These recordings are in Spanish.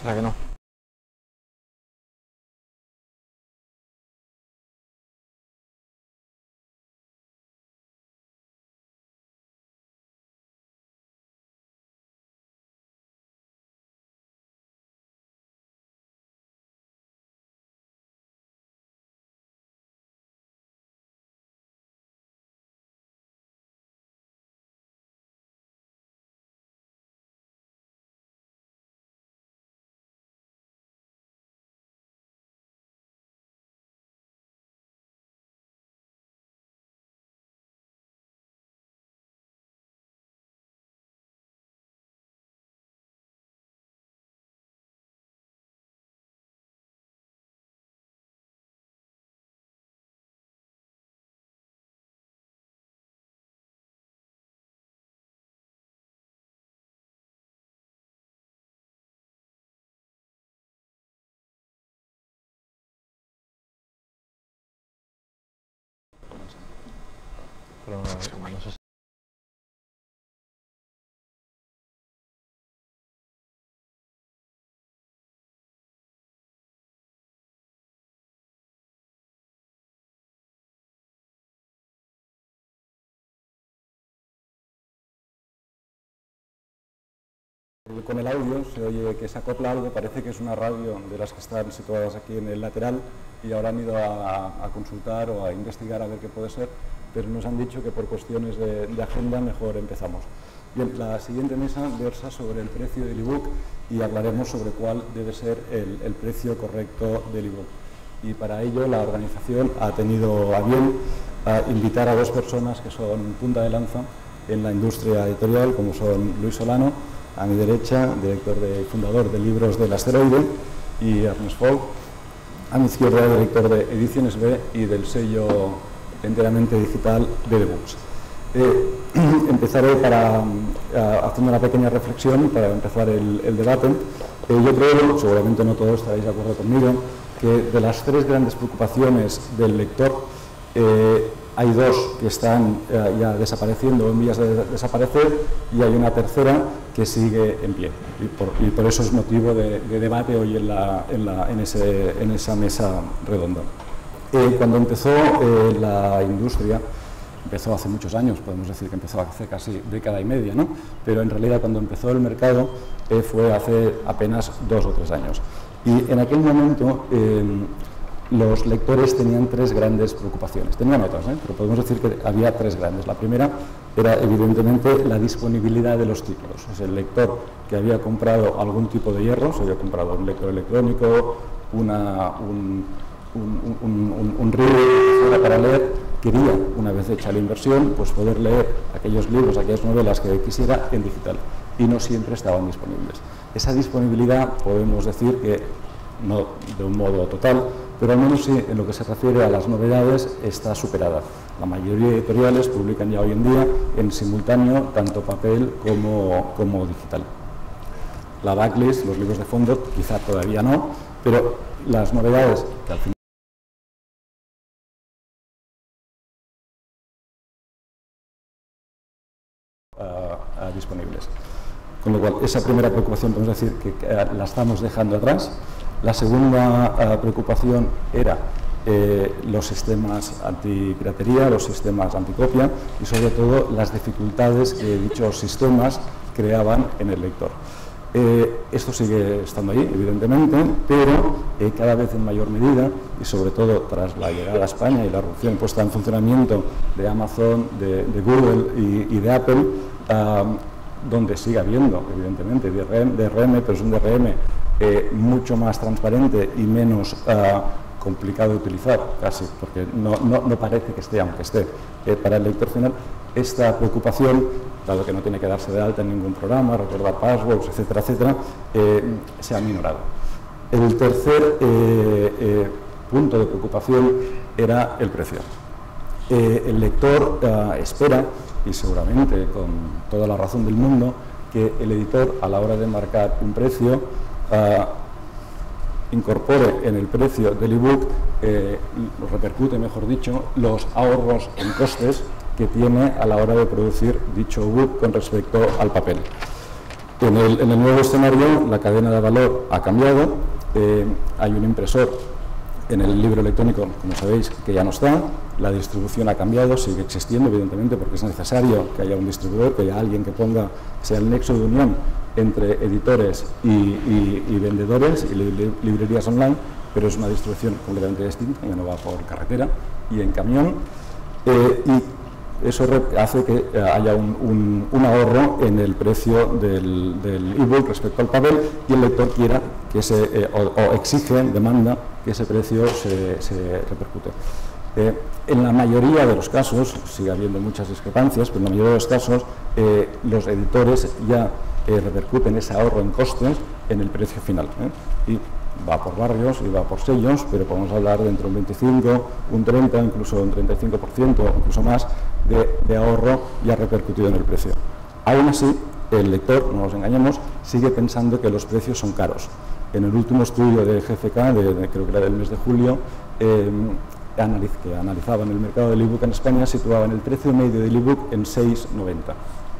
O sea que no. Pero no sé. Con el audio se oye que se acopla algo, parece que es una radio de las que están situadas aquí en el lateral y ahora han ido a consultar o a investigar a ver qué puede ser, pero nos han dicho que por cuestiones de agenda mejor empezamos. Bien, la siguiente mesa versa sobre el precio del ebook y hablaremos sobre cuál debe ser el precio correcto del ebook. Y para ello la organización ha tenido a bien invitar a dos personas que son punta de lanza en la industria editorial, como son Luis Solano, a mi derecha, director y fundador de Libros del Asteroide, y Ernest Folk, a mi izquierda, director de Ediciones B y del sello enteramente digital de The Books. Empezaré haciendo una pequeña reflexión para empezar el debate. Yo creo, seguramente no todos estaréis de acuerdo conmigo, que de las tres grandes preocupaciones del lector, hay dos que están ya desapareciendo o en vías de desaparecer y hay una tercera que sigue en pie. Y por eso es motivo de debate hoy en esa mesa redonda. Cuando empezó la industria, empezó hace muchos años, podemos decir que empezó hace casi década y media, ¿no? Pero en realidad cuando empezó el mercado fue hace apenas 2 o 3 años. Y en aquel momento los lectores tenían tres grandes preocupaciones. Tenían otras, pero podemos decir que había tres grandes. La primera era evidentemente la disponibilidad de los títulos. Es el lector que había comprado algún tipo de hierro, se había comprado un lector electrónico, un reader para leer, quería, una vez hecha la inversión, pues poder leer aquellos libros, aquellas novelas que quisiera en digital, y no siempre estaban disponibles. Esa disponibilidad podemos decir que, no de un modo total, pero al menos sí, en lo que se refiere a las novedades, está superada. La mayoría de editoriales publican ya hoy en día en simultáneo tanto papel como digital. La backlist, los libros de fondo, quizá todavía no, pero las novedades que al final disponibles. Con lo cual, esa primera preocupación podemos decir que la estamos dejando atrás. La segunda preocupación era los sistemas antipiratería, los sistemas anticopia y sobre todo las dificultades que dichos sistemas creaban en el lector. Esto sigue estando ahí, evidentemente, pero cada vez en mayor medida y sobre todo tras la llegada a España y la erupción puesta en funcionamiento de Amazon, de Google y de Apple, donde sigue habiendo, evidentemente, DRM, pero es un DRM mucho más transparente y menos complicado de utilizar, casi, porque no parece que esté, aunque esté, para el lector final. Esta preocupación, dado que no tiene que darse de alta en ningún programa, recordar passwords, etcétera, etcétera, se ha minorado. El tercer punto de preocupación era el precio. El lector espera, y seguramente con toda la razón del mundo, que el editor, a la hora de marcar un precio, incorpore en el precio del ebook, repercute, mejor dicho, los ahorros en costes que tiene a la hora de producir dicho ebook con respecto al papel. En el nuevo escenario, la cadena de valor ha cambiado. Hay un impresor en el libro electrónico, como sabéis, que ya no está. La distribución ha cambiado, sigue existiendo, evidentemente, porque es necesario que haya un distribuidor, que haya alguien que ponga, sea el nexo de unión entre editores y vendedores y librerías online, pero es una distribución completamente distinta, ya no va por carretera y en camión, y eso hace que haya un ahorro en el precio del ebook respecto al papel, y el lector quiera que o exige, demanda que ese precio se repercute. En la mayoría de los casos, sigue habiendo muchas discrepancias, pero en la mayoría de los casos los editores ya repercuten ese ahorro en costes en el precio final, y va por barrios y va por sellos, pero podemos hablar de entre un 25, un 30, incluso un 35%, incluso más de ahorro ya repercutido en el precio. Aún así, el lector, no nos engañemos, sigue pensando que los precios son caros. En el último estudio de GfK, creo que era del mes de julio, que analizaban el mercado del ebook en España, situaban el precio medio del ebook en 6,90,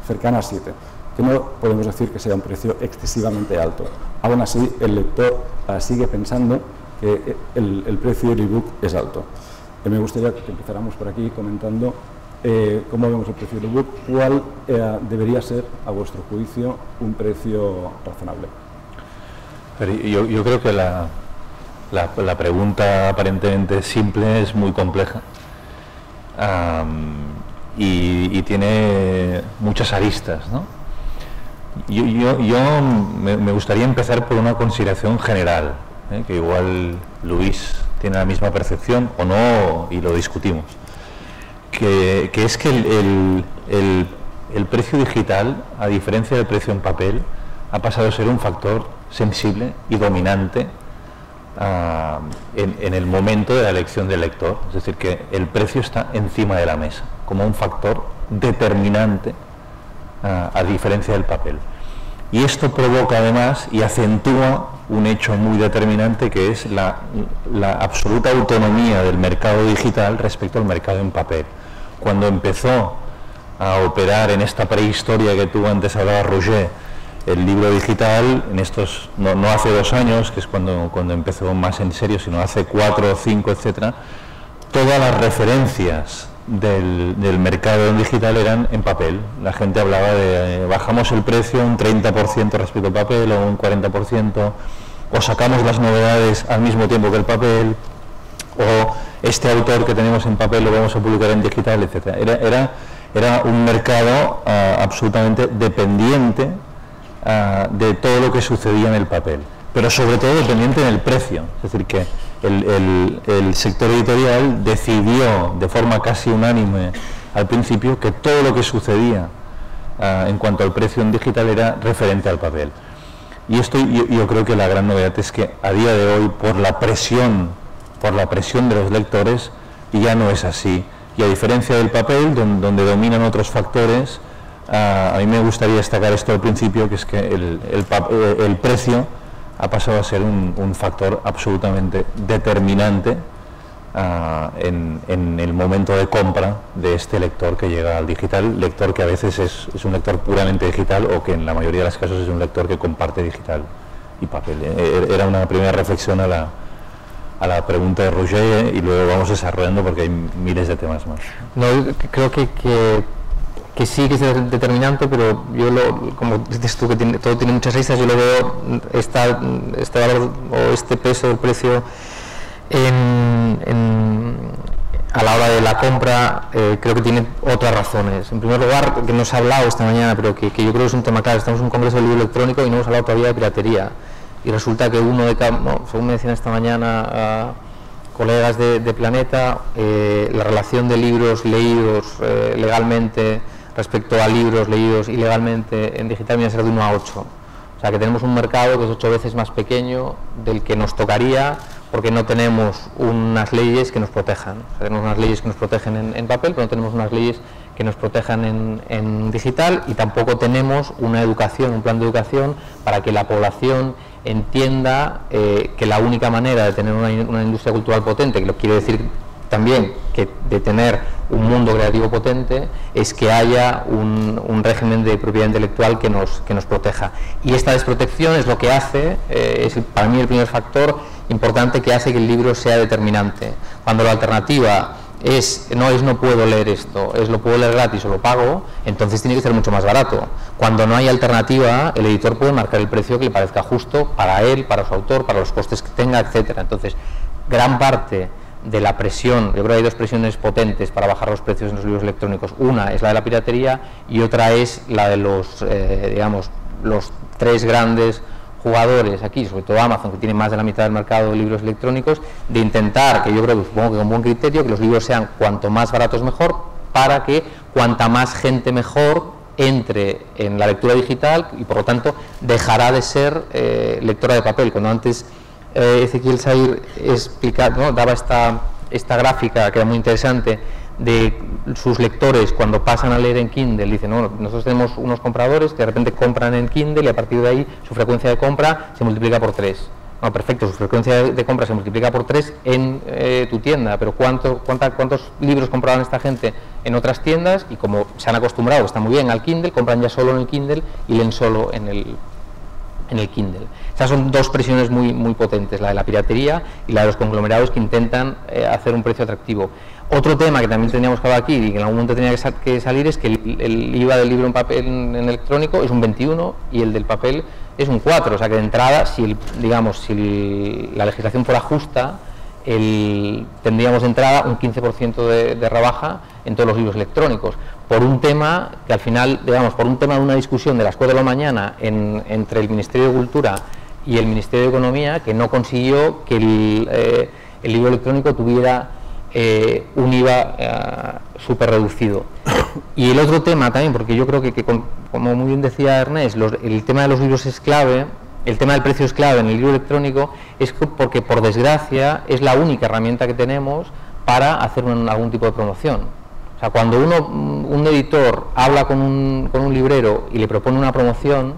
cercano a 7, que no podemos decir que sea un precio excesivamente alto. Aún así, el lector sigue pensando que el precio del ebook es alto. Me gustaría que empezáramos por aquí comentando cómo vemos el precio del ebook, cuál debería ser, a vuestro juicio, un precio razonable. Yo creo que la pregunta aparentemente simple es muy compleja y tiene muchas aristas, ¿no? Yo me gustaría empezar por una consideración general, que igual Luis tiene la misma percepción o no, y lo discutimos, que es que el precio digital, a diferencia del precio en papel, ha pasado a ser un factor sensible y dominante en el momento de la elección del lector. Es decir, que el precio está encima de la mesa como un factor determinante a diferencia del papel. Y esto provoca además y acentúa un hecho muy determinante, que es la absoluta autonomía del mercado digital respecto al mercado en papel. Cuando empezó a operar en esta prehistoria que tú antes hablabas, Roger, el libro digital, en estos, no hace 2 años, que es cuando empezó más en serio, sino hace 4 o 5, etcétera, todas las referencias del mercado digital eran en papel. La gente hablaba de bajamos el precio un 30% respecto al papel, o un 40%, o sacamos las novedades al mismo tiempo que el papel, o este autor que tenemos en papel lo vamos a publicar en digital, etcétera. Era un mercado absolutamente dependiente de todo lo que sucedía en el papel, pero sobre todo dependiente del precio. Es decir, que el sector editorial decidió de forma casi unánime al principio que todo lo que sucedía en cuanto al precio en digital era referente al papel. Y esto yo creo que la gran novedad es que a día de hoy, por la presión de los lectores, ya no es así. Y a diferencia del papel, donde dominan otros factores, a mí me gustaría destacar esto al principio, que es que el precio ha pasado a ser un factor absolutamente determinante en el momento de compra de este lector que llega al digital, lector que a veces es un lector puramente digital, o que en la mayoría de los casos es un lector que comparte digital y papel. Era una primera reflexión a la pregunta de Roger, y luego vamos desarrollando porque hay miles de temas más. No, creo que sí que es determinante, pero yo como dices tú, que todo tiene muchas aristas, yo lo veo este valor o este peso del precio a la hora de la compra. Creo que tiene otras razones. En primer lugar, que nos ha hablado esta mañana, pero que yo creo que es un tema claro. Estamos en un congreso del libro electrónico y no hemos hablado todavía de piratería, y resulta que uno de cada, según me decían esta mañana colegas de Planeta, la relación de libros leídos legalmente respecto a libros leídos ilegalmente en digital viene a ser de 1 a 8. O sea, que tenemos un mercado que es 8 veces más pequeño del que nos tocaría, porque no tenemos unas leyes que nos protejan. O sea, tenemos unas leyes que nos protegen en papel, pero no tenemos unas leyes que nos protejan en digital, y tampoco tenemos una educación, un plan de educación para que la población entienda que la única manera de tener una industria cultural potente, que lo quiere decir también que de tener un mundo creativo potente es que haya un régimen de propiedad intelectual que nos proteja. Y esta desprotección es lo que hace, es para mí el primer factor importante que hace que el libro sea determinante. Cuando la alternativa no puedo leer esto, es lo puedo leer gratis o lo pago, entonces tiene que ser mucho más barato. Cuando no hay alternativa, el editor puede marcar el precio que le parezca justo para él, para su autor, para los costes que tenga, etcétera. Entonces, gran parte de la presión, yo creo que hay dos presiones potentes para bajar los precios en los libros electrónicos. Una es la de la piratería y otra es la de los, digamos, los tres grandes jugadores aquí, sobre todo Amazon, que tiene más de la mitad del mercado de libros electrónicos, de intentar, que yo creo que supongo que con buen criterio, que los libros sean cuanto más baratos mejor, para que cuanta más gente mejor entre en la lectura digital y por lo tanto dejará de ser lectora de papel. Cuando antes Ezequiel Sair daba esta gráfica que era muy interesante de sus lectores cuando pasan a leer en Kindle, dicen, no, nosotros tenemos unos compradores que de repente compran en Kindle y a partir de ahí su frecuencia de compra se multiplica por 3. No, perfecto, su frecuencia de compra se multiplica por 3 en tu tienda, pero ¿cuántos libros compraban esta gente en otras tiendas? Y como se han acostumbrado, está muy bien al Kindle, compran ya solo en el Kindle y leen solo en el Kindle. Esas son dos presiones muy, muy potentes, la de la piratería y la de los conglomerados que intentan hacer un precio atractivo. Otro tema que también teníamos que hablar aquí y que en algún momento tenía que salir es que el IVA del libro en papel en electrónico es un 21 y el del papel es un 4, o sea que de entrada, si la legislación fuera justa, tendríamos de entrada un 15% de rebaja en todos los libros electrónicos, por un tema que al final, digamos, por un tema de una discusión de las 4 de la mañana entre el Ministerio de Cultura y el Ministerio de Economía, que no consiguió que el libro electrónico tuviera un IVA súper reducido. Y el otro tema también, porque yo creo que como muy bien decía Ernest, el tema de los libros es clave, el tema del precio es clave en el libro electrónico, es porque por desgracia es la única herramienta que tenemos para hacer algún tipo de promoción. O sea, cuando un editor habla con un librero y le propone una promoción,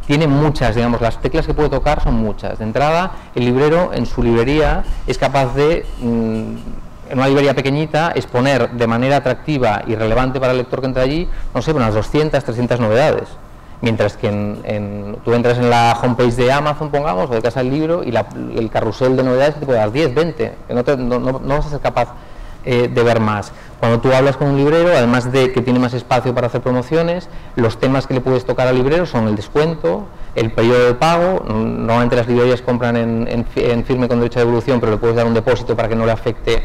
tiene muchas, digamos, las teclas que puede tocar son muchas. De entrada, el librero en su librería es capaz de, en una librería pequeñita, exponer de manera atractiva y relevante para el lector que entra allí, no sé, unas 200, 300 novedades. Mientras que tú entras en la homepage de Amazon, pongamos, o de Casa del Libro, y el carrusel de novedades te puede dar 10, 20, que no vas a ser capaz de ver más. Cuando tú hablas con un librero, además de que tiene más espacio para hacer promociones, los temas que le puedes tocar al librero son el descuento, el periodo de pago. Normalmente las librerías compran en firme con derecho de devolución, pero le puedes dar un depósito para que no le afecte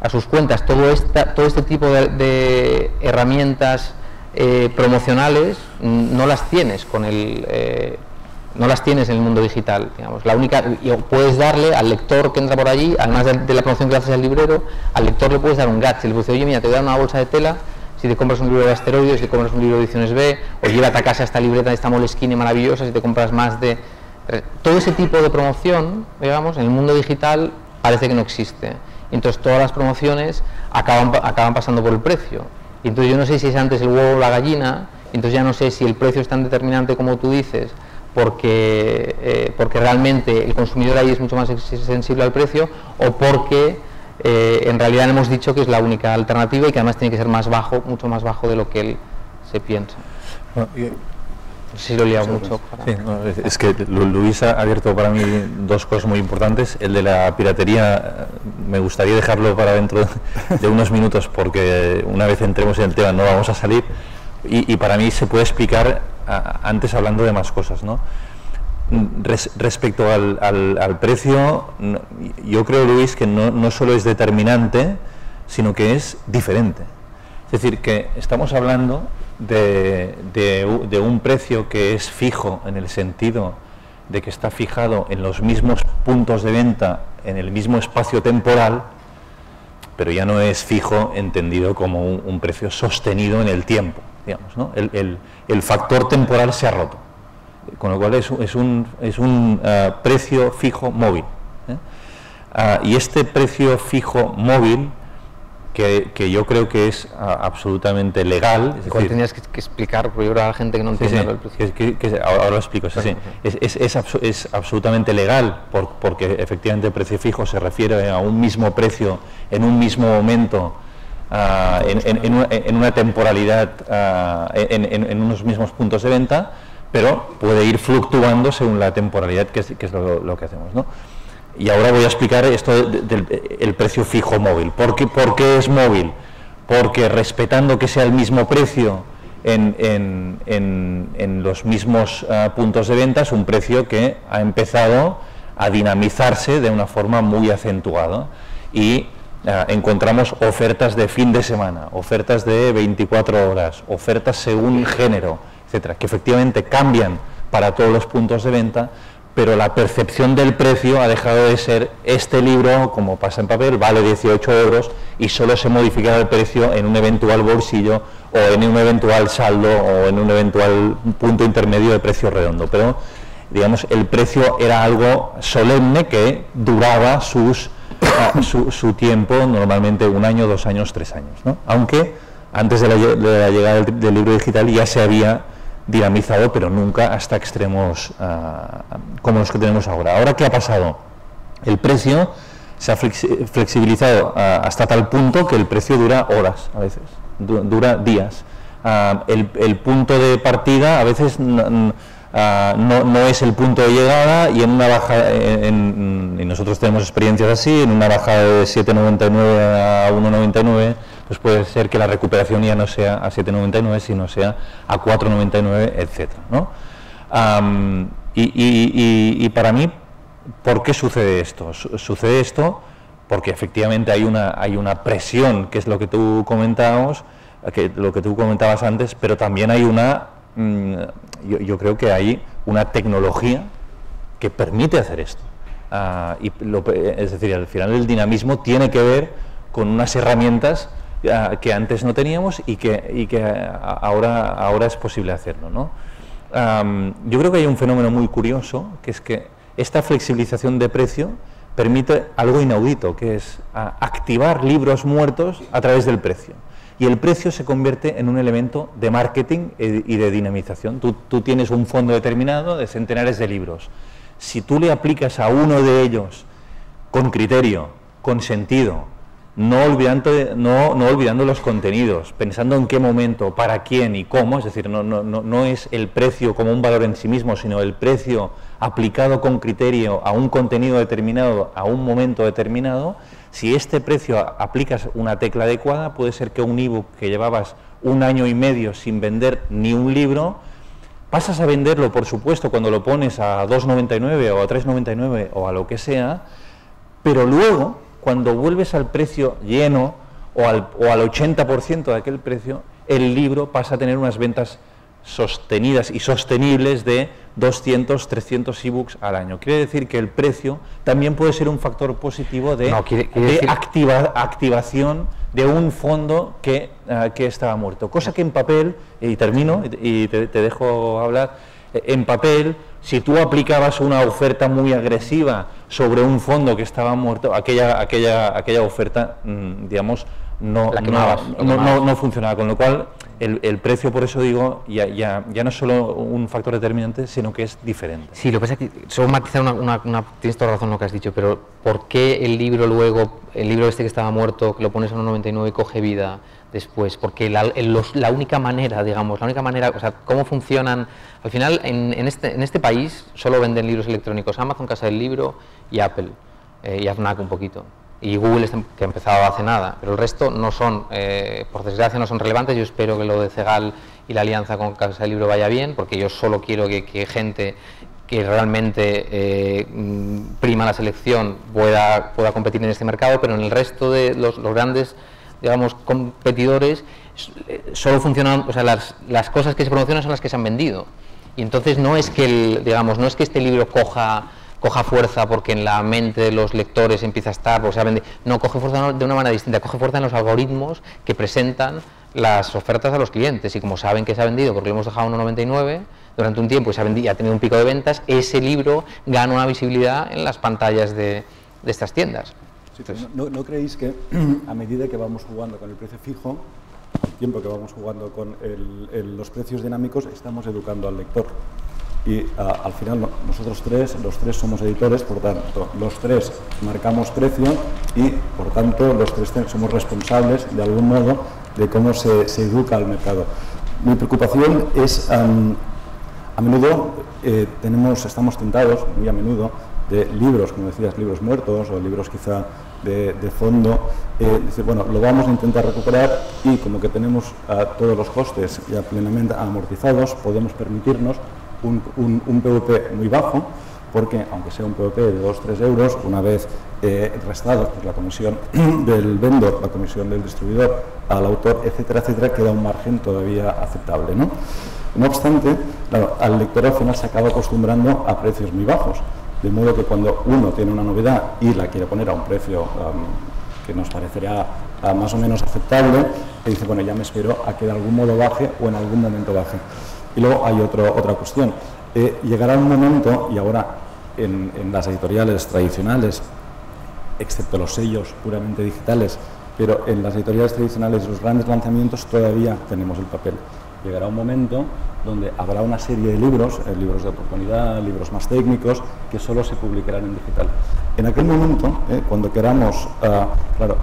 a sus cuentas. Todo este tipo de herramientas promocionales no las tienes no las tienes en el mundo digital, digamos. La única, puedes darle al lector que entra por allí, además de la promoción que le haces al librero, al lector le puedes dar un gadget, le puedes decir, oye, mira, te voy a dar una bolsa de tela si te compras un libro de asteroides, si te compras un libro de ediciones B, o llévate a casa esta libreta de esta Moleskine maravillosa si te compras más de... Todo ese tipo de promoción, digamos, en el mundo digital parece que no existe. Y entonces todas las promociones acaban pasando por el precio. Y entonces yo no sé si es antes el huevo o la gallina, entonces ya no sé si el precio es tan determinante como tú dices, porque realmente el consumidor ahí es mucho más sensible al precio, o porque en realidad hemos dicho que es la única alternativa y que además tiene que ser más bajo, mucho más bajo de lo que él se piensa. Bueno, no sé si lo he liado mucho. Sí, no, es que Luis ha abierto para mí dos cosas muy importantes. El de la piratería me gustaría dejarlo para dentro de unos minutos, porque una vez entremos en el tema no vamos a salir, y para mí se puede explicar antes hablando de más cosas, ¿no? Respecto al precio, yo creo, Luis, que no solo es determinante, sino que es diferente. Es decir, que estamos hablando de un precio que es fijo, en el sentido de que está fijado en los mismos puntos de venta, en el mismo espacio temporal, pero ya no es fijo entendido como un precio sostenido en el tiempo, digamos, ¿no? El factor temporal se ha roto, con lo cual es un precio fijo móvil, y este precio fijo móvil que yo creo que es absolutamente legal. Es decir, tenías que explicar, porque yo creo a la gente que no entiende el precio. Ahora lo explico. Sí. Es absolutamente legal porque efectivamente el precio fijo se refiere a un mismo precio en un mismo momento, en una temporalidad, en unos mismos puntos de venta, pero puede ir fluctuando según la temporalidad, que es lo que hacemos, ¿no? Y ahora voy a explicar esto del precio fijo móvil. ¿Por qué es móvil? Porque respetando que sea el mismo precio en los mismos puntos de venta, es un precio que ha empezado a dinamizarse de una forma muy acentuada. Y encontramos ofertas de fin de semana, ofertas de 24 horas, ofertas según género, etcétera, que efectivamente cambian para todos los puntos de venta, pero la percepción del precio ha dejado de ser este libro, como pasa en papel, vale 18 euros y solo se modificará el precio en un eventual bolsillo o en un eventual saldo o en un eventual punto intermedio de precio redondo. Pero, digamos, el precio era algo solemne que duraba su tiempo, normalmente 1 año, 2 años, 3 años, ¿no? Aunque antes de la llegada del libro digital ya se había dinamizado, pero nunca hasta extremos como los que tenemos ahora. Ahora, ¿qué ha pasado? El precio se ha flexibilizado hasta tal punto que el precio dura horas, a veces, dura días. El punto de partida a veces no es el punto de llegada, y en una bajada, y nosotros tenemos experiencias así, en una bajada de 7,99 a 1,99, pues puede ser que la recuperación ya no sea a 7,99, sino sea a 4,99, etcétera, ¿no? Y para mí, ¿por qué sucede esto? Sucede esto porque efectivamente hay una presión, que es lo que tú comentabas antes, pero también hay yo creo que hay una tecnología que permite hacer esto. Es decir, al final el dinamismo tiene que ver con unas herramientas que antes no teníamos y que ahora es posible hacerlo, ¿no? Yo creo que hay un fenómeno muy curioso, que es que esta flexibilización de precio permite algo inaudito, que es activar libros muertos a través del precio. Y el precio se convierte en un elemento de marketing y de dinamización. Tú tienes un fondo determinado de centenares de libros. Si tú le aplicas a uno de ellos con criterio, con sentido, no olvidando los contenidos, pensando en qué momento, para quién y cómo, es decir, no es el precio como un valor en sí mismo, sino el precio aplicado con criterio a un contenido determinado, a un momento determinado. Si este precio aplicas una tecla adecuada, puede ser que un ebook que llevabas 1 año y medio sin vender ni un libro, pasas a venderlo, por supuesto, cuando lo pones a 2,99 o a 3,99 o a lo que sea, pero luego, cuando vuelves al precio lleno o al 80% de aquel precio, el libro pasa a tener unas ventas sostenidas y sostenibles de 200, 300 ebooks al año. Quiere decir que el precio también puede ser un factor positivo de activación de un fondo que estaba muerto. Cosa que en papel, y termino, y te dejo hablar, en papel, si tú aplicabas una oferta muy agresiva sobre un fondo que estaba muerto, aquella oferta, digamos, no funcionaba, con lo cual el precio, por eso digo, ya no es solo un factor determinante, sino que es diferente. Sí, lo que pasa es que, solo matizar tienes toda razón en lo que has dicho, pero ¿por qué el libro este que estaba muerto, que lo pones a 1,99 y coge vida después? Porque la única manera, o sea, cómo funcionan, al final en este país solo venden libros electrónicos Amazon, Casa del Libro y Apple, y Fnac un poquito. Y Google, que ha empezado hace nada, pero el resto no son, por desgracia no son relevantes. Yo espero que lo de Cegal y la alianza con Casa del Libro vaya bien, porque yo solo quiero que gente que realmente prima la selección pueda competir en este mercado, pero en el resto de los grandes, digamos, competidores, solo funcionan, o sea, las cosas que se promocionan son las que se han vendido. Y entonces no es que este libro coja fuerza porque en la mente de los lectores empieza a estar, no, coge fuerza de una manera distinta, coge fuerza en los algoritmos que presentan las ofertas a los clientes, y como saben que se ha vendido porque lo hemos dejado a 1,99 durante un tiempo y ha tenido un pico de ventas, ese libro gana una visibilidad en las pantallas de estas tiendas. Sí, ¿no creéis que a medida que vamos jugando con el precio fijo, al tiempo que vamos jugando con los precios dinámicos, estamos educando al lector? Y al final nosotros los tres somos editores, por tanto, los tres marcamos precio y, por tanto, los tres somos responsables, de algún modo, de cómo se educa al mercado. Mi preocupación es, a menudo, estamos tentados, muy a menudo, de libros, como decías, libros muertos o libros quizá de fondo, dice, bueno, lo vamos a intentar recuperar y como que tenemos todos los costes ya plenamente amortizados, podemos permitirnos un PVP muy bajo, porque aunque sea un PVP de 2-3 euros, una vez restado por la comisión del vendor, la comisión del distribuidor, al autor, etcétera, etcétera, queda un margen todavía aceptable, ¿no? No obstante, claro, al lector al final se acaba acostumbrando a precios muy bajos, de modo que cuando uno tiene una novedad y la quiere poner a un precio que nos parecerá más o menos aceptable, y dice, bueno, ya me espero a que de algún modo baje o en algún momento baje. Y luego hay otra cuestión. Llegará un momento, y ahora en las editoriales tradicionales, excepto los sellos puramente digitales, pero en las editoriales tradicionales, los grandes lanzamientos, todavía tenemos el papel. Llegará un momento donde habrá una serie de libros, libros de oportunidad, libros más técnicos, que solo se publicarán en digital. En aquel momento, cuando queramos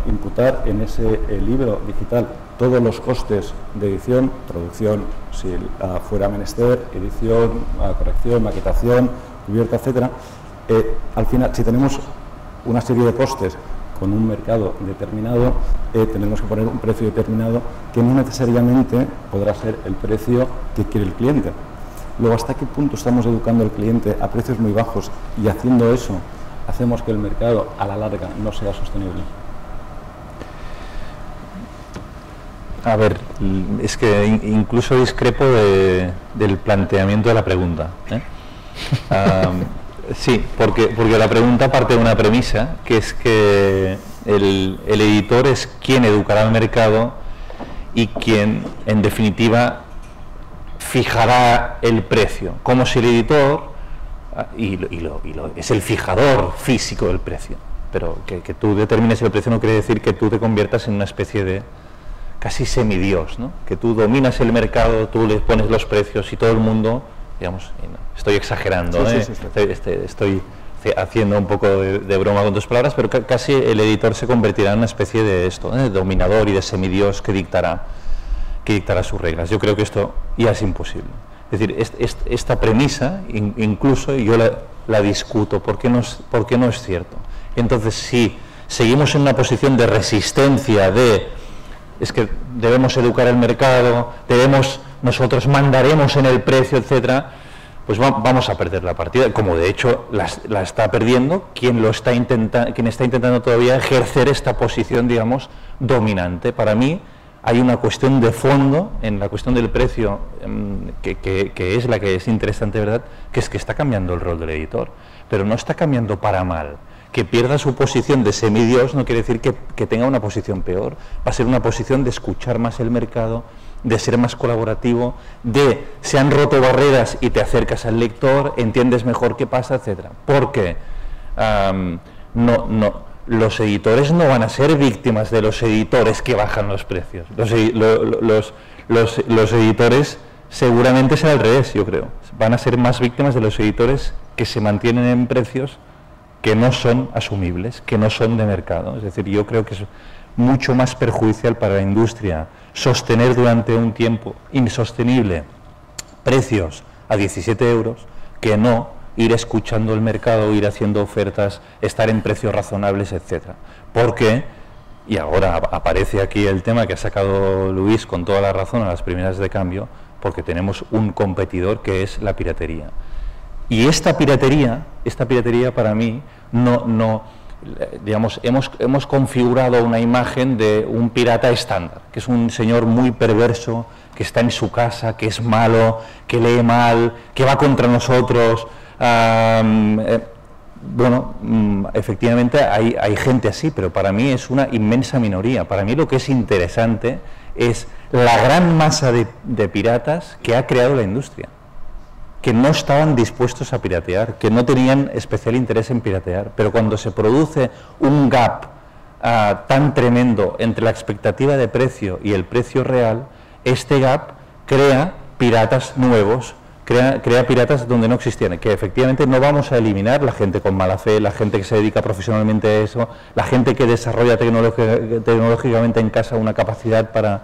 imputar en ese libro digital todos los costes de edición, traducción, si fuera menester, edición, corrección, maquetación, cubierta, etcétera, al final, si tenemos una serie de costes con un mercado determinado, tenemos que poner un precio determinado que no necesariamente podrá ser el precio que quiere el cliente. Luego, ¿hasta qué punto estamos educando al cliente a precios muy bajos y haciendo eso hacemos que el mercado a la larga no sea sostenible? A ver, es que incluso discrepo del planteamiento de la pregunta, ¿eh? Sí, porque la pregunta parte de una premisa, que es que el editor es quien educará al mercado y quien, en definitiva, fijará el precio. Como si el editor, es el fijador físico del precio, pero que tú determines el precio no quiere decir que tú te conviertas en una especie de casi semidios, ¿no? Que tú dominas el mercado, tú le pones los precios y todo el mundo, digamos, estoy exagerando, sí. Estoy haciendo un poco de broma con tus palabras, pero casi el editor se convertirá en una especie de de dominador y de semidios que dictará sus reglas. Yo creo que esto ya es imposible. Es decir, esta premisa, incluso yo la discuto, ¿por qué no es cierto? Entonces, si seguimos en una posición de resistencia, es que debemos educar el mercado, nosotros mandaremos en el precio, etcétera, pues vamos a perder la partida, como de hecho la está perdiendo quien está intentando todavía ejercer esta posición, digamos, dominante. Para mí hay una cuestión de fondo en la cuestión del precio que es la que es interesante, ¿verdad?, que es que está cambiando el rol del editor, pero no está cambiando para mal. Que pierda su posición de semidios no quiere decir que tenga una posición peor, va a ser una posición de escuchar más el mercado, de ser más colaborativo, se han roto barreras y te acercas al lector, entiendes mejor qué pasa, etcétera. Porque los editores no van a ser víctimas de los editores que bajan los precios. Los editores seguramente será al revés, yo creo. Van a ser más víctimas de los editores que se mantienen en precios que no son asumibles, que no son de mercado. Es decir, yo creo que es mucho más perjudicial para la industria sostener durante un tiempo insostenible precios a 17 euros que no ir escuchando el mercado, ir haciendo ofertas, estar en precios razonables, etcétera. Porque, y ahora aparece aquí el tema que ha sacado Luis con toda la razón a las primeras de cambio, porque tenemos un competidor que es la piratería. Y esta piratería para mí digamos, hemos configurado una imagen de un pirata estándar, que es un señor muy perverso, que está en su casa, que es malo, que lee mal, que va contra nosotros. Efectivamente hay gente así, pero para mí es una inmensa minoría. Para mí lo que es interesante es la gran masa de piratas que ha creado la industria, que no estaban dispuestos a piratear, que no tenían especial interés en piratear, pero cuando se produce un gap tan tremendo entre la expectativa de precio y el precio real, este gap crea piratas nuevos, crea piratas donde no existían, que efectivamente no vamos a eliminar la gente con mala fe, la gente que se dedica profesionalmente a eso, la gente que desarrolla tecnológicamente en casa una capacidad para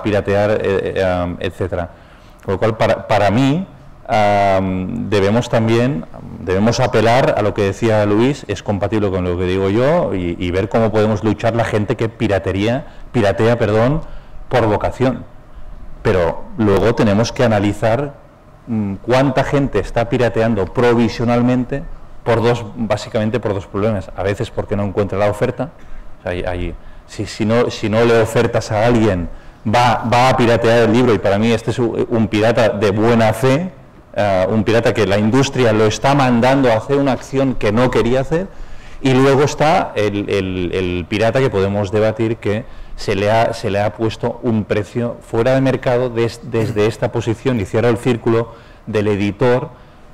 piratear, etcétera. Con lo cual, para mí, debemos apelar a lo que decía Luis, es compatible con lo que digo yo, y ver cómo podemos luchar la gente que piratea, por vocación. Pero luego tenemos que analizar cuánta gente está pirateando provisionalmente básicamente por dos problemas. A veces porque no encuentra la oferta. O sea, si no le ofertas a alguien, va a piratear el libro, y para mí este es un pirata de buena fe, un pirata que la industria lo está mandando a hacer una acción que no quería hacer. Y luego está el pirata que podemos debatir, que se le ha puesto un precio fuera de mercado desde esta posición, y cierra el círculo del editor,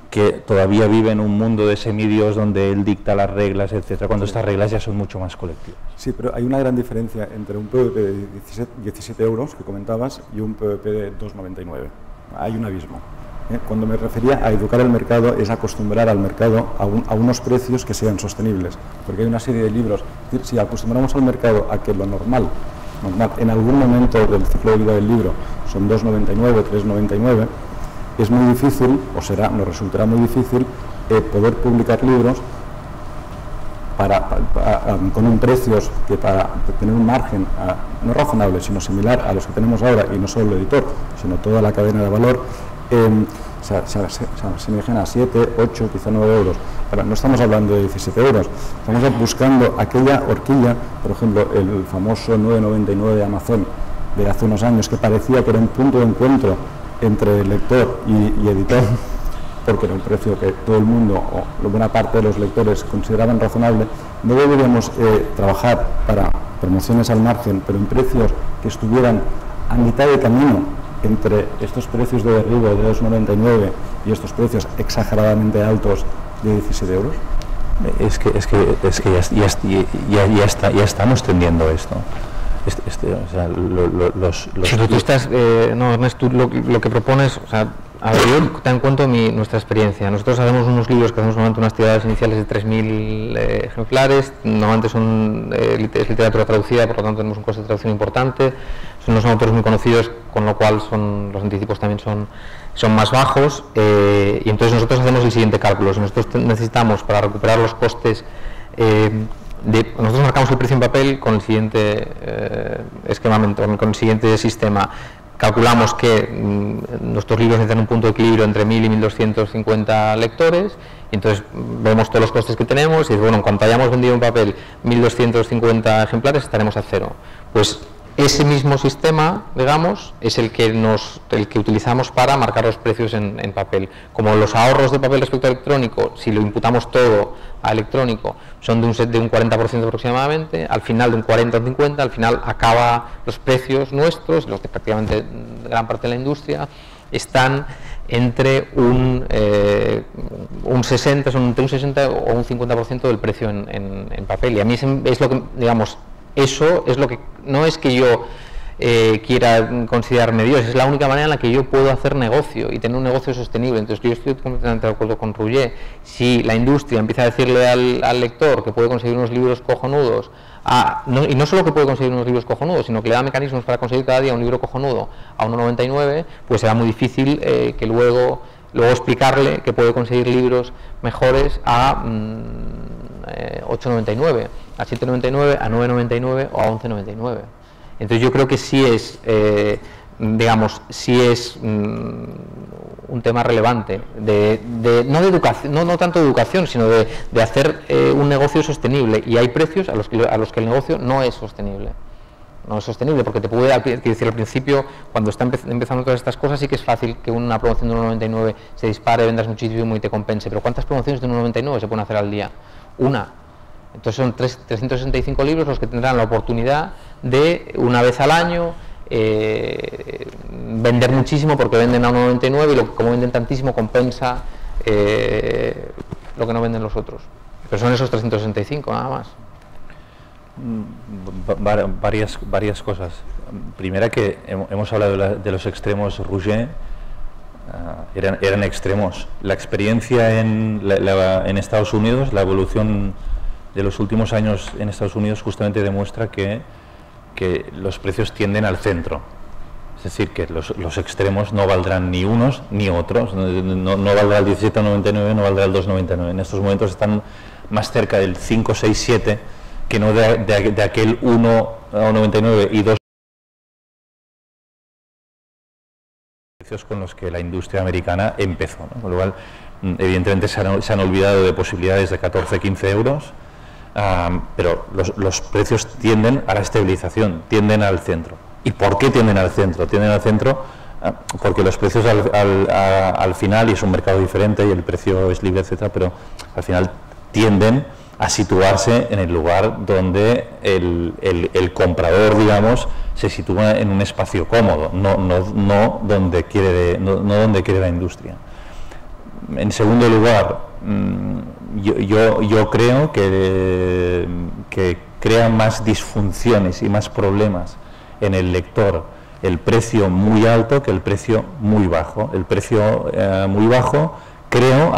que todavía vive en un mundo de semidios donde él dicta las reglas, etcétera, cuando estas reglas ya son mucho más colectivas. Sí, pero hay una gran diferencia entre un PVP de 17 euros que comentabas y un PVP de 2,99. Hay un abismo. Cuando me refería a educar el mercado, es acostumbrar al mercado a unos precios que sean sostenibles, porque hay una serie de libros. Es decir, si acostumbramos al mercado a que lo normal en algún momento del ciclo de vida del libro son 2,99, 3,99, es muy difícil, nos resultará muy difícil poder publicar libros con un precios que, para tener un margen no razonable, sino similar a los que tenemos ahora, y no solo el editor, sino toda la cadena de valor, se asemejan a 7, 8, quizá 9 euros. Ahora, no estamos hablando de 17 euros, estamos buscando aquella horquilla, por ejemplo, el famoso 9,99 de Amazon de hace unos años, que parecía que era un punto de encuentro entre lector y editor, porque era un precio que todo el mundo, o buena parte de los lectores, consideraban razonable. No deberíamos trabajar para promociones al margen, pero en precios que estuvieran a mitad de camino entre estos precios de derribo de 2,99 y estos precios exageradamente altos de 17 euros? Es que ya estamos tendiendo esto. O sea, tú estás, no, Ernesto, tú lo que propones, o sea, a ver, yo te cuento nuestra experiencia. Nosotros hacemos unos libros que hacemos normalmente unas tiradas iniciales de 3.000 ejemplares, normalmente es literatura traducida, por lo tanto tenemos un coste de traducción importante, son unos autores muy conocidos, con lo cual los anticipos también son más bajos, y entonces nosotros hacemos el siguiente cálculo. Si nosotros necesitamos, para recuperar los costes, nosotros marcamos el precio en papel con el siguiente con el siguiente sistema. Calculamos que nuestros libros necesitan un punto de equilibrio entre 1.000 y 1.250 lectores, y entonces vemos todos los costes que tenemos y, bueno, en cuanto hayamos vendido en papel 1.250 ejemplares, estaremos a cero. Pues ese mismo sistema, digamos, es el que utilizamos para marcar los precios en papel. Como los ahorros de papel respecto a electrónico, si lo imputamos todo a electrónico, son de un 40% aproximadamente, al final de un 40 o 50, al final acaba los precios nuestros, los de prácticamente gran parte de la industria, están entre un 60 o un 50% del precio en papel. Y a mí es lo que, digamos, eso es lo que, no es que yo quiera considerarme Dios, es la única manera en la que yo puedo hacer negocio y tener un negocio sostenible. Entonces yo estoy completamente de acuerdo con Roger. Si la industria empieza a decirle al lector que puede conseguir unos libros cojonudos, y no solo que puede conseguir unos libros cojonudos, sino que le da mecanismos para conseguir cada día un libro cojonudo a 1,99, pues será muy difícil que luego explicarle que puede conseguir libros mejores a 8,99, a 7,99, a 9,99 o a 11,99. Entonces yo creo que sí es, un tema relevante no de educación, no tanto de educación, sino de hacer un negocio sostenible, y hay precios a los que el negocio no es sostenible. No es sostenible, porque te puede decir al principio, cuando está empezando todas estas cosas, sí que es fácil que una promoción de 1,99 se dispare, vendas muchísimo y te compense, pero ¿cuántas promociones de 1,99 se pueden hacer al día? Una. Entonces son 365 libros los que tendrán la oportunidad de, una vez al año, vender muchísimo, porque venden a 1,99 y como venden tantísimo compensa lo que no venden los otros. Pero son esos 365 nada más. Varias cosas. Primera, que hemos hablado de los extremos Rouget, eran extremos. La experiencia en Estados Unidos, la evolución de los últimos años en Estados Unidos justamente demuestra que los precios tienden al centro. Es decir, que los extremos no valdrán ni unos ni otros, no valdrá el 17,99, no valdrá el 2,99. En estos momentos están más cerca del 5, 6, 7 que no de aquel 1,99 y 2 precios con los que la industria americana empezó, ¿no? Con lo cual, evidentemente se han olvidado de posibilidades de 14, 15 euros, pero los precios tienden a la estabilización, tienden al centro. ¿Y por qué tienden al centro? Tienden al centro porque los precios al final, y es un mercado diferente y el precio es libre, etcétera, pero al final tienden a situarse en el lugar donde el comprador, digamos, se sitúa en un espacio cómodo, no donde quiere la industria. En segundo lugar, yo creo que crea más disfunciones y más problemas en el lector el precio muy alto que el precio muy bajo. El precio muy bajo, creo,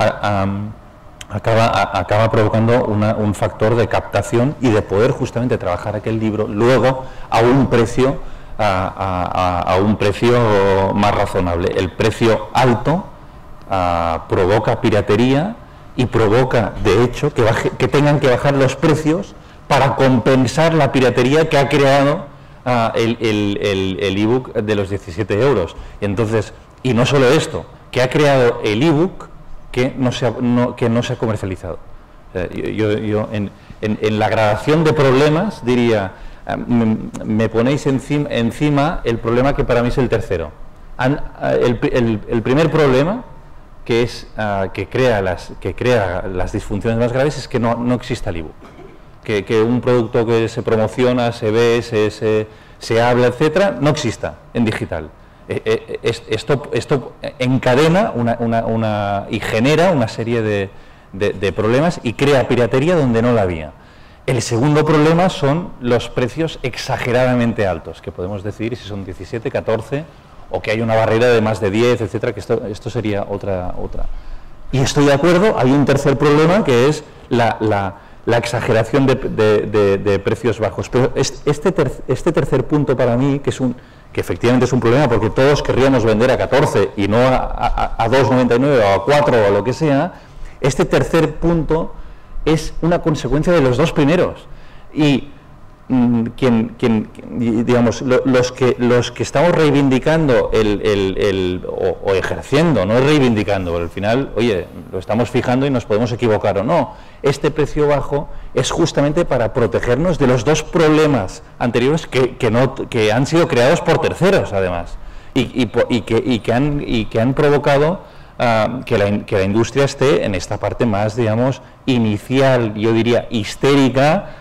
acaba provocando un factor de captación y de poder justamente trabajar aquel libro luego a un precio más razonable. El precio alto provoca piratería y provoca, de hecho, que tengan que bajar los precios para compensar la piratería que ha creado el ebook de los 17 euros. Entonces, y no solo esto, que ha creado el ebook que no se ha comercializado. Yo en la gradación de problemas diría, me ponéis encima el problema que para mí es el tercero. El primer problema, que es que crea las disfunciones más graves, es que no exista el ebook. Que un producto que se promociona, se ve, se habla, etcétera, no exista en digital. Esto encadena y genera una serie de problemas y crea piratería donde no la había. El segundo problema son los precios exageradamente altos, que podemos decir si son 17, 14, o que hay una barrera de más de 10, etcétera, que esto sería otra. Y estoy de acuerdo, hay un tercer problema, que es la exageración de precios bajos. Pero este tercer punto para mí, que efectivamente es un problema, porque todos querríamos vender a 14 y no a 2,99 o a 4 o a lo que sea, este tercer punto es una consecuencia de los dos primeros. Y digamos, los que estamos reivindicando o ejerciendo, no reivindicando, pero al final, oye, lo estamos fijando y nos podemos equivocar o no. Este precio bajo es justamente para protegernos de los dos problemas anteriores que han sido creados por terceros, además, y que han provocado que la industria esté en esta parte más, digamos, inicial, yo diría, histérica,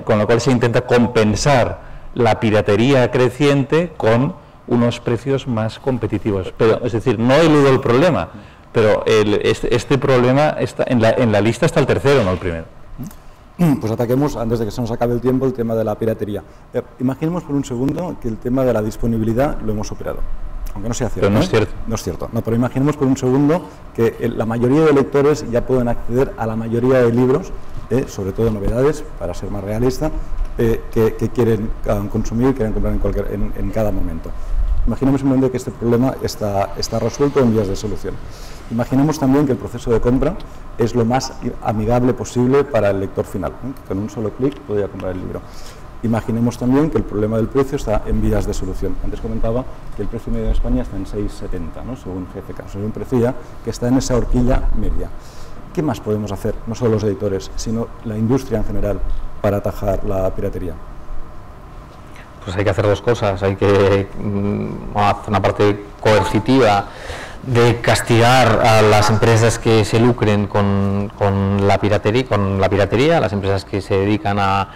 con lo cual se intenta compensar la piratería creciente con unos precios más competitivos. Pero, es decir, no eludo el problema, pero este problema está en la lista, está el tercero, no el primero. Pues ataquemos, antes de que se nos acabe el tiempo, el tema de la piratería. Imaginemos por un segundo que el tema de la disponibilidad lo hemos superado. Aunque no sea cierto. Pero no es cierto. No es cierto. No, pero imaginemos por un segundo que la mayoría de lectores ya pueden acceder a la mayoría de libros, sobre todo novedades, para ser más realista, que quieren consumir, quieren comprar en cada momento. Imaginemos un momento que este problema está resuelto en vías de solución. Imaginemos también que el proceso de compra es lo más amigable posible para el lector final, que con un solo clic podría comprar el libro. Imaginemos también que el problema del precio está en vías de solución. Antes comentaba que el precio medio en España está en 6,70, ¿no? Según GFK, es un precio ya que está en esa horquilla media. ¿Qué más podemos hacer, no solo los editores, sino la industria en general, para atajar la piratería? Pues hay que hacer dos cosas. Hay que hacer una parte coercitiva de castigar a las empresas que se lucren con la piratería, las empresas que se dedican a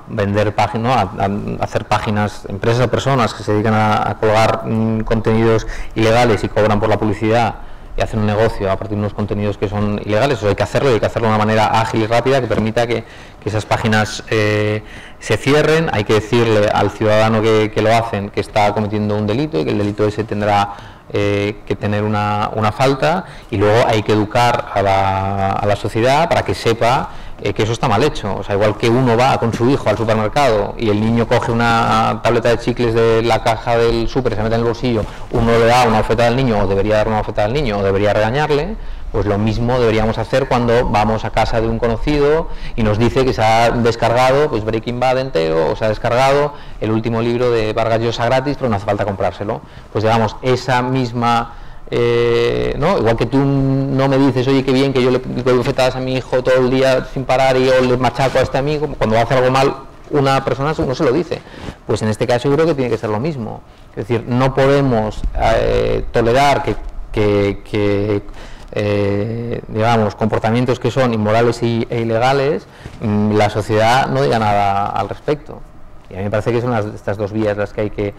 vender páginas, a hacer páginas, empresas o personas que se dedican a colgar contenidos ilegales y cobran por la publicidad, y hacen un negocio a partir de unos contenidos que son ilegales. Eso hay que hacerlo, y hay que hacerlo de una manera ágil y rápida que permita que esas páginas se cierren. Hay que decirle al ciudadano que lo hacen que está cometiendo un delito y que el delito ese tendrá que tener una falta, y luego hay que educar a la sociedad para que sepa que eso está mal hecho. O sea, igual que uno va con su hijo al supermercado y el niño coge una tableta de chicles de la caja del súper y se mete en el bolsillo, uno le da una bofetada al niño, o debería dar una bofetada al niño, o debería regañarle. Pues lo mismo deberíamos hacer cuando vamos a casa de un conocido y nos dice que se ha descargado pues Breaking Bad entero, o se ha descargado el último libro de Vargas Llosa gratis, pero no hace falta comprárselo. Pues digamos, esa misma... ¿no? Igual que tú no me dices, oye, qué bien que yo le doy bofetadas a mi hijo todo el día sin parar y yo le machaco a este amigo, cuando hace algo mal una persona no se lo dice. Pues en este caso yo creo que tiene que ser lo mismo. Es decir, no podemos tolerar digamos, comportamientos que son inmorales e ilegales, la sociedad no diga nada al respecto. Y a mí me parece que son estas dos vías las que hay que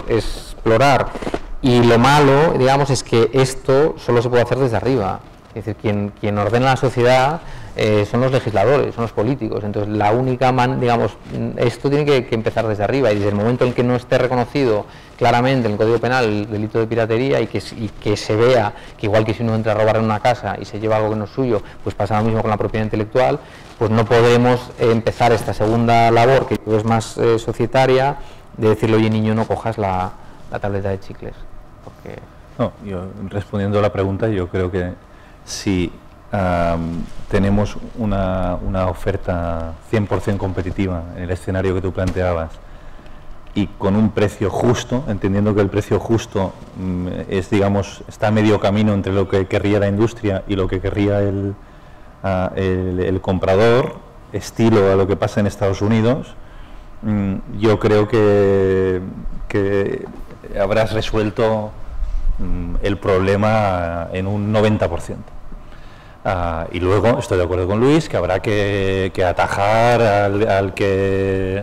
explorar. Y lo malo, digamos, es que esto solo se puede hacer desde arriba. Es decir, quien ordena la sociedad son los legisladores, son los políticos. Entonces, la única digamos, esto tiene que empezar desde arriba, y desde el momento en que no esté reconocido claramente en el Código Penal el delito de piratería, y que se vea que igual que si uno entra a robar en una casa y se lleva algo que no es suyo, pues pasa lo mismo con la propiedad intelectual, pues no podemos empezar esta segunda labor, que es más societaria, de decirle, oye, niño, no cojas la tableta de chicles. Porque... No, yo, respondiendo a la pregunta, yo creo que si tenemos una oferta 100% competitiva en el escenario que tú planteabas, y con un precio justo, entendiendo que el precio justo es, digamos, está a medio camino entre lo que querría la industria y lo que querría el comprador, estilo a lo que pasa en Estados Unidos, yo creo que habrás resuelto el problema en un 90%. Y luego estoy de acuerdo con Luis que habrá que atajar al que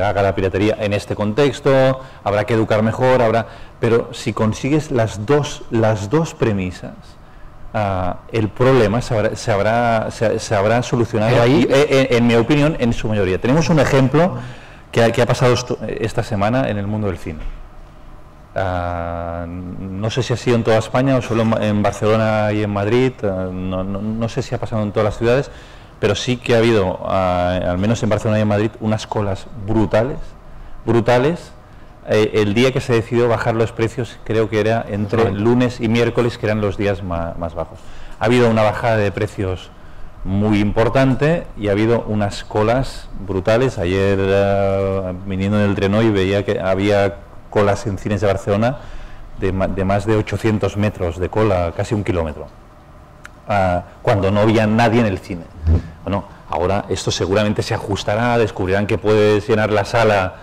haga la piratería en este contexto, habrá que educar mejor, pero si consigues las dos premisas, el problema se habrá solucionado ahí, en mi opinión, en su mayoría. Tenemos un ejemplo que ha pasado esta semana en el mundo del cine. No sé si ha sido en toda España o solo en Barcelona y en Madrid, no sé si ha pasado en todas las ciudades, pero sí que ha habido, al menos en Barcelona y en Madrid, unas colas brutales. El día que se decidió bajar los precios, creo que era entre lunes y miércoles, que eran los días más bajos. Ha habido una bajada de precios muy importante y ha habido unas colas brutales. Ayer, viniendo en el tren hoy, veía que había colas en cines de Barcelona de más de 800 metros de cola, casi 1 kilómetro, cuando no había nadie en el cine. Bueno, ahora esto seguramente se ajustará, descubrirán que puedes llenar la sala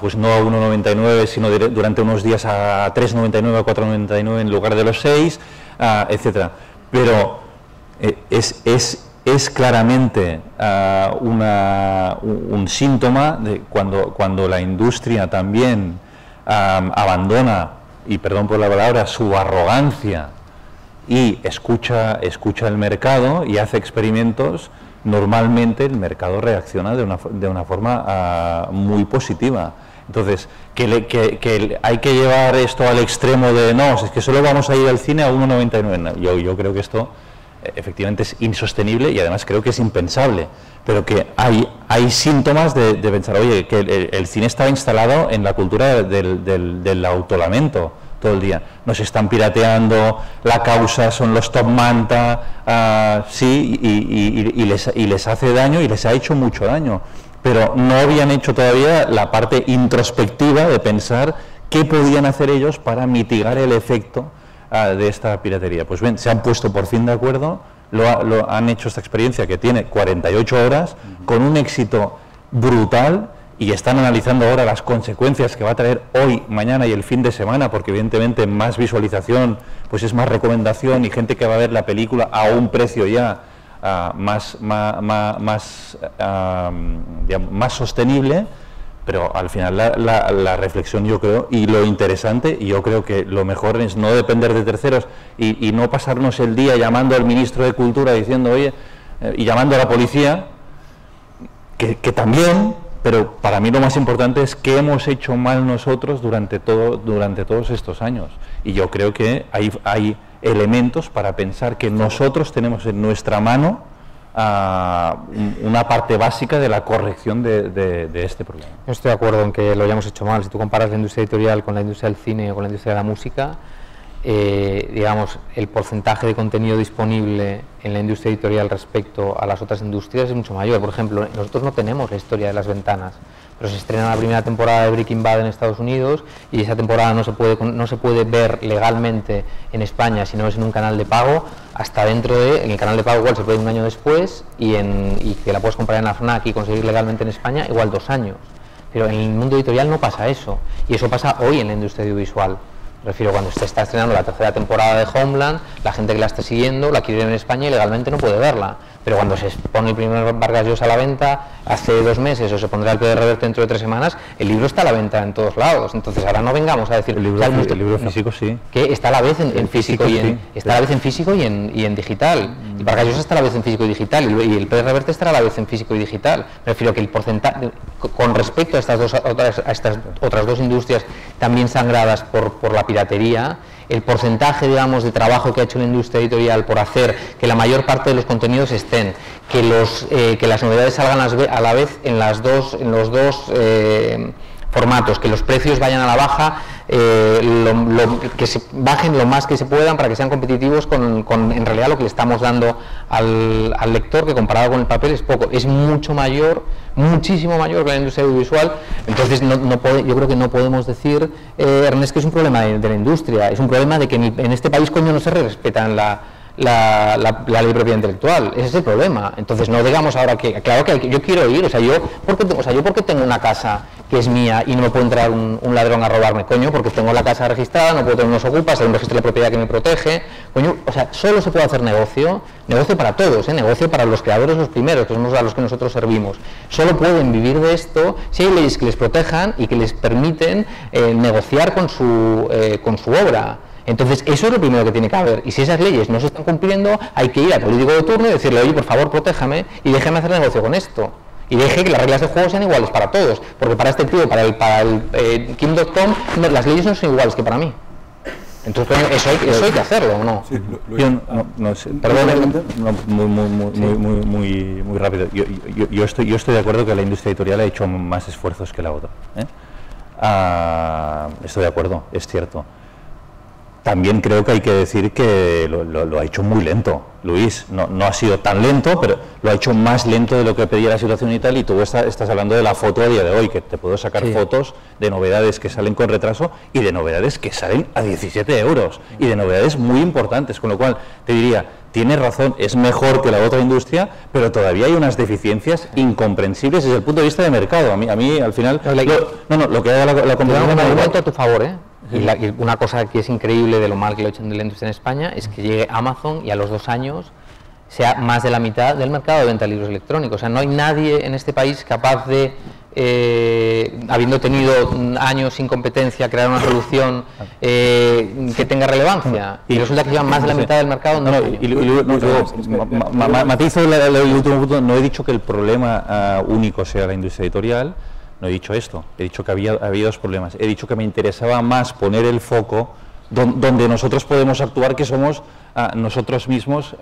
pues no a 1,99, sino durante unos días a 3,99, a 4,99 en lugar de los 6, etcétera. Pero es claramente un síntoma de cuando la industria también abandona, y perdón por la palabra, su arrogancia y escucha el mercado y hace experimentos. Normalmente el mercado reacciona de una forma muy positiva. Entonces, que hay que llevar esto al extremo de no, es que solo vamos a ir al cine a 1,99. Yo creo que esto efectivamente es insostenible y además creo que es impensable, pero que hay síntomas de pensar, oye, que el cine está instalado en la cultura del autolamento todo el día. Nos están pirateando, la causa son los top manta, sí, y les hace daño, y les ha hecho mucho daño, pero no habían hecho todavía la parte introspectiva de pensar qué podían hacer ellos para mitigar el efecto de esta piratería. Pues bien, se han puesto por fin de acuerdo, han hecho esta experiencia que tiene 48 horas, con un éxito brutal, y están analizando ahora las consecuencias que va a traer hoy, mañana y el fin de semana, porque evidentemente más visualización pues es más recomendación y gente que va a ver la película a un precio ya más sostenible, Pero al final la reflexión, yo creo, y lo interesante, y yo creo que lo mejor es no depender de terceros y no pasarnos el día llamando al ministro de Cultura diciendo, oye, y llamando a la policía, que también, pero para mí lo más importante es qué hemos hecho mal nosotros durante todos estos años. Y yo creo que hay elementos para pensar que nosotros tenemos en nuestra mano una parte básica de la corrección de este problema. Yo estoy de acuerdo en que lo hayamos hecho mal. Si tú comparas la industria editorial con la industria del cine o con la industria de la música, digamos, el porcentaje de contenido disponible en la industria editorial respecto a las otras industrias es mucho mayor. Por ejemplo, nosotros no tenemos la historia de Las Ventanas, pero se estrena la primera temporada de Breaking Bad en Estados Unidos y esa temporada no se puede ver legalmente en España si no es en un canal de pago, hasta en el canal de pago igual se puede ir un año después y que la puedes comprar en la FNAC y conseguir legalmente en España igual 2 años. Pero en el mundo editorial no pasa eso, y eso pasa hoy en la industria audiovisual. Refiero, cuando se está estrenando la 3ª temporada de Homeland, la gente que la esté siguiendo la quiere ver en España y legalmente no puede verla. Pero cuando se pone el primer Vargas Llosa a la venta hace 2 meses o se pondrá el Pie de Reverte dentro de 3 semanas, el libro está a la venta en todos lados. Entonces ahora no vengamos a decir el libro físico sí, que está a la vez en físico y en digital. Y Vargas Llosa está a la vez en físico y digital, y el Pie de Reverte estará a la vez en físico y digital. Me refiero que el porcentaje con respecto a estas otras 2 industrias también sangradas por la piratería, el porcentaje, digamos, de trabajo que ha hecho la industria editorial por hacer que la mayor parte de los contenidos estén, que las novedades salgan a la vez en los dos formatos, que los precios vayan a la baja, que se bajen lo más que se puedan para que sean competitivos con en realidad lo que le estamos dando al lector, que comparado con el papel es poco, es mucho mayor, muchísimo mayor que la industria audiovisual. Entonces yo creo que no podemos decir, Ernest, que es un problema de la industria, es un problema de que en este país coño no se respetan la ley de propiedad intelectual. Ese es el problema. Entonces no digamos ahora que, claro que yo quiero ir, yo porque tengo una casa que es mía y no me puede entrar un ladrón a robarme, coño, porque tengo la casa registrada, no puedo tener unos ocupas, hay un registro de propiedad que me protege, coño, solo se puede hacer negocio para todos, negocio para los creadores los primeros, que somos a los que nosotros servimos. Solo pueden vivir de esto si hay leyes que les protejan y que les permiten negociar con su obra. Entonces, eso es lo primero que tiene que haber, y si esas leyes no se están cumpliendo, hay que ir al político de turno y decirle, oye, por favor, protéjame y déjame hacer negocio con esto. Y deje que las reglas de juego sean iguales para todos, porque para este tío, para el Kim.com, las leyes no son iguales que para mí. Entonces, coño, eso hay que hacerlo, ¿o no? Sí, yo no sé, perdón, muy rápido. Yo estoy de acuerdo que la industria editorial ha hecho más esfuerzos que la otra, estoy de acuerdo, es cierto. También creo que hay que decir que lo ha hecho muy lento, Luis. No ha sido tan lento, pero lo ha hecho más lento de lo que pedía la situación y tal. Y tú estás hablando de la foto a día de hoy, que te puedo sacar fotos de novedades que salen con retraso y de novedades que salen a 17 euros y de novedades muy importantes. Con lo cual, te diría, tienes razón, es mejor que la otra industria, pero todavía hay unas deficiencias incomprensibles desde el punto de vista de mercado. A mí al final, lo que haga la competencia... Un argumento a tu favor, Y una cosa que es increíble de lo mal que lo echan de la industria en España es que llegue Amazon y a los 2 años sea más de la mitad del mercado de venta de libros electrónicos. O sea, no hay nadie en este país capaz de, habiendo tenido años sin competencia, crear una solución que tenga relevancia. Y resulta que llevan más de la mitad del mercado. Matizo el último punto. No he dicho que el problema único sea la industria editorial. No he dicho esto, he dicho que había 2 problemas. He dicho que me interesaba más poner el foco donde nosotros podemos actuar, que somos nosotros mismos,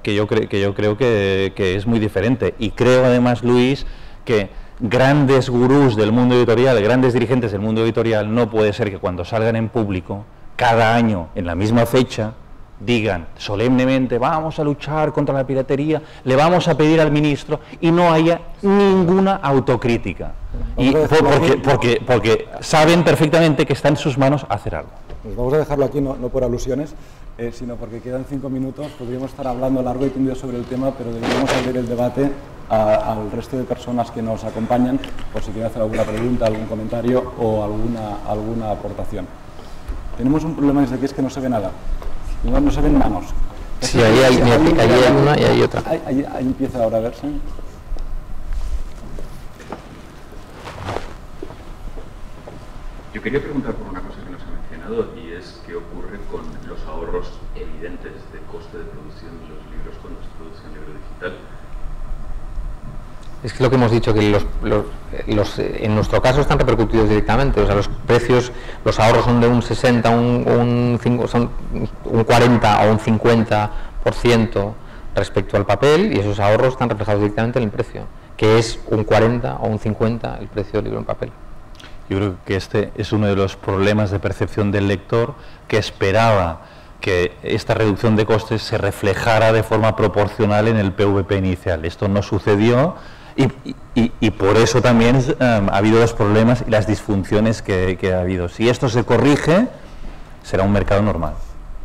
que yo creo que es muy diferente. Y creo además, Luis, que grandes gurús del mundo editorial, grandes dirigentes del mundo editorial, no puede ser que cuando salgan en público, cada año, en la misma fecha, digan solemnemente, vamos a luchar contra la piratería, le vamos a pedir al ministro, y no haya ninguna autocrítica. Y porque saben perfectamente que está en sus manos hacer algo. Pues vamos a dejarlo aquí, no por alusiones, sino porque quedan 5 minutos. Podríamos estar hablando largo y tendido sobre el tema, pero deberíamos abrir el debate al resto de personas que nos acompañan, por si quieren hacer alguna pregunta, algún comentario o alguna aportación. Tenemos un problema desde aquí, es que no se ve nada. No se ven manos. Sí, ahí hay una y hay otra. Ahí empieza ahora a verse. Yo quería preguntar por una cosa que nos ha mencionado, y es qué ocurre con los ahorros evidentes de coste de producción de los libros cuando se produce un libro digital. Es que lo que hemos dicho, que en nuestro caso están repercutidos directamente, o sea, los precios, los ahorros son de un 60, un 40 o un 50% respecto al papel, y esos ahorros están reflejados directamente en el precio, que es un 40 o un 50 el precio del libro en papel. Yo creo que este es uno de los problemas de percepción del lector, que esperaba que esta reducción de costes se reflejara de forma proporcional en el PVP inicial. Esto no sucedió y por eso también ha habido los problemas y las disfunciones que ha habido. Si esto se corrige, será un mercado normal.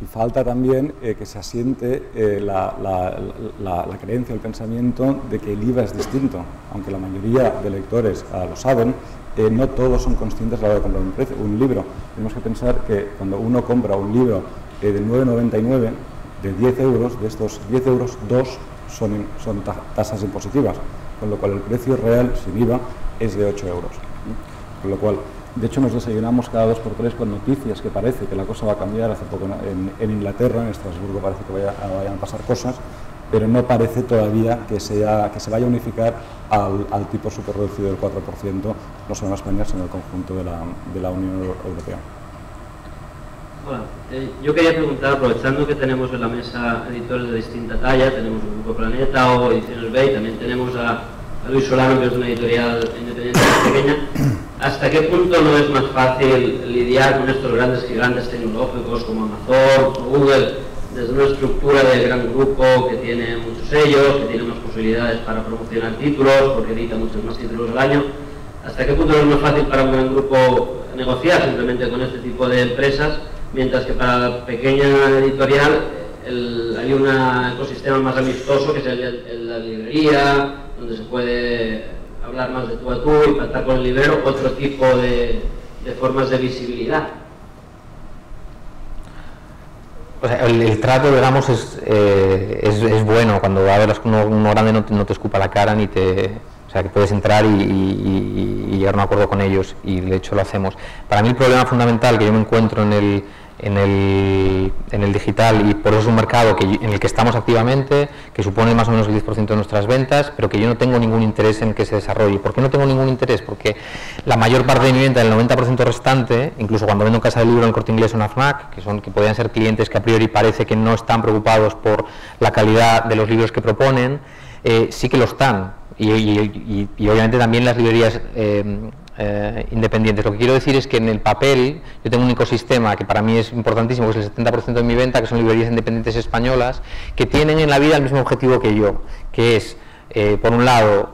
Y falta también que se asiente la creencia, el pensamiento de que el IVA es distinto. Aunque la mayoría de lectores lo saben, no todos son conscientes a la hora de comprar un libro. Tenemos que pensar que cuando uno compra un libro de 9,99, de 10 euros, de estos 10 euros, 2 son tasas impositivas, con lo cual el precio real sin IVA es de 8 euros. Con lo cual, de hecho, nos desayunamos cada 2 por 3 con noticias que parece que la cosa va a cambiar. Hace poco en Inglaterra, en Estrasburgo, parece que vayan a pasar cosas, pero no parece todavía que se vaya a unificar al tipo súper reducido del 4%, no solo en España, sino en el conjunto de la Unión Europea. Hola, yo quería preguntar, aprovechando que tenemos en la mesa editores de distinta talla, tenemos el Grupo Planeta o Ediciones B, y también tenemos a Luis Solano, que es de una editorial independiente más pequeña, ¿hasta qué punto no es más fácil lidiar con estos grandes gigantes tecnológicos como Amazon o Google, desde una estructura de gran grupo que tiene muchos sellos, que tiene más posibilidades para promocionar títulos, porque edita muchos más títulos al año? ¿Hasta qué punto no es más fácil para un gran grupo negociar simplemente con este tipo de empresas, mientras que para la pequeña editorial hay un ecosistema más amistoso, que es el de la librería, donde se puede hablar más de tú a tú y tratar con el librero, otro tipo de formas de visibilidad? O sea, el trato, digamos, es bueno. Cuando a ver uno grande no te escupa la cara, ni te... O sea, que puedes entrar y llegar a un acuerdo con ellos, y de hecho lo hacemos. Para mí el problema fundamental que yo me encuentro en el digital, y por eso es un mercado en el que estamos activamente, que supone más o menos el 10% de nuestras ventas, pero que yo no tengo ningún interés en que se desarrolle. ¿Por qué no tengo ningún interés? Porque la mayor parte de mi venta, el 90% restante, incluso cuando vendo en Casa del Libro, en el Corte Inglés o en AFNAC, que podrían ser clientes que a priori parece que no están preocupados por la calidad de los libros que proponen, sí que lo están. Y obviamente también las librerías independientes. Lo que quiero decir es que en el papel yo tengo un ecosistema que para mí es importantísimo, que es el 70% de mi venta, que son librerías independientes españolas, que tienen en la vida el mismo objetivo que yo, que es, por un lado,